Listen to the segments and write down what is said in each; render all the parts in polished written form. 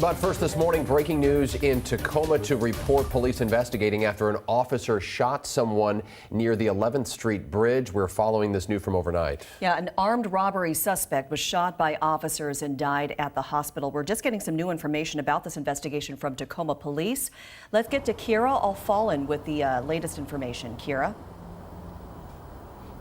But first this morning, breaking news in Tacoma to report police investigating after an officer shot someone near the 11th Street Bridge. We're following this new from overnight. Yeah, an armed robbery suspect was shot by officers and died at the hospital. We're just getting some new information about this investigation from Tacoma police. Let's get to Kira Alfallen with the latest information. Kira?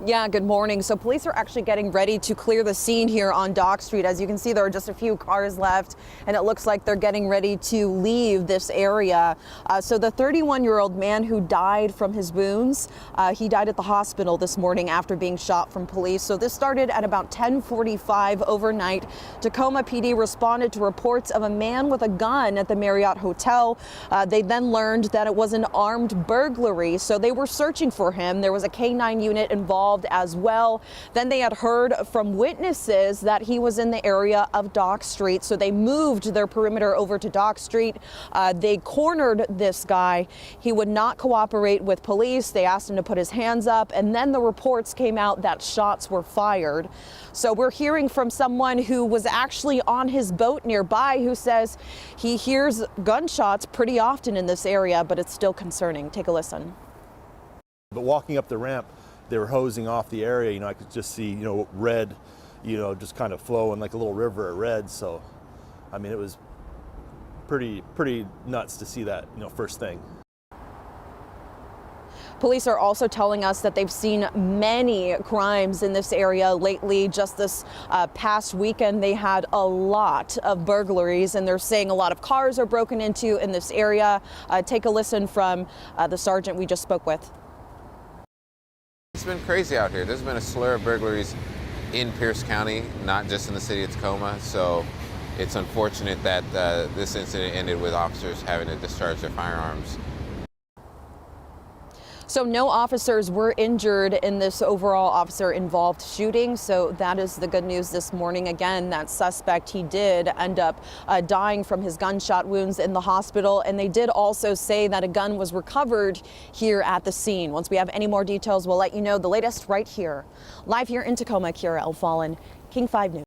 Yeah, good morning. So police are actually getting ready to clear the scene here on Dock Street. As you can see, there are just a few cars left, and it looks like they're getting ready to leave this area. So the 31-year-old man who died from his wounds, he died at the hospital this morning after being shot from police. So this started at about 10:45 overnight. Tacoma PD responded to reports of a man with a gun at the Marriott Hotel. They then learned that it was an armed burglary, so they were searching for him. There was a K-9 unit involved as well. Then they had heard from witnesses that he was in the area of Dock Street, so they moved their perimeter over to Dock Street. They cornered this guy. He would not cooperate with police. They asked him to put his hands up, and then the reports came out that shots were fired. So we're hearing from someone who was actually on his boat nearby who says he hears gunshots pretty often in this area, but it's still concerning. Take a listen. But walking up the ramp, they were hosing off the area. I could just see, red, just kind of flowing like a little river of red. So, I mean, it was pretty nuts to see that, first thing. Police are also telling us that they've seen many crimes in this area lately. Just this past weekend, they had a lot of burglaries, and they're saying a lot of cars are broken into in this area. Take a listen from the sergeant we just spoke with. It's been crazy out here. There's been a slur of burglaries in Pierce County, not just in the city of Tacoma. So it's unfortunate that this incident ended with officers having to discharge their firearms. So no officers were injured in this overall officer-involved shooting. So that is the good news this morning. Again, that suspect, he did end up dying from his gunshot wounds in the hospital. And they did also say that a gun was recovered here at the scene. Once we have any more details, we'll let you know. The latest right here. Live here in Tacoma, Kira Alfallen, King 5 News.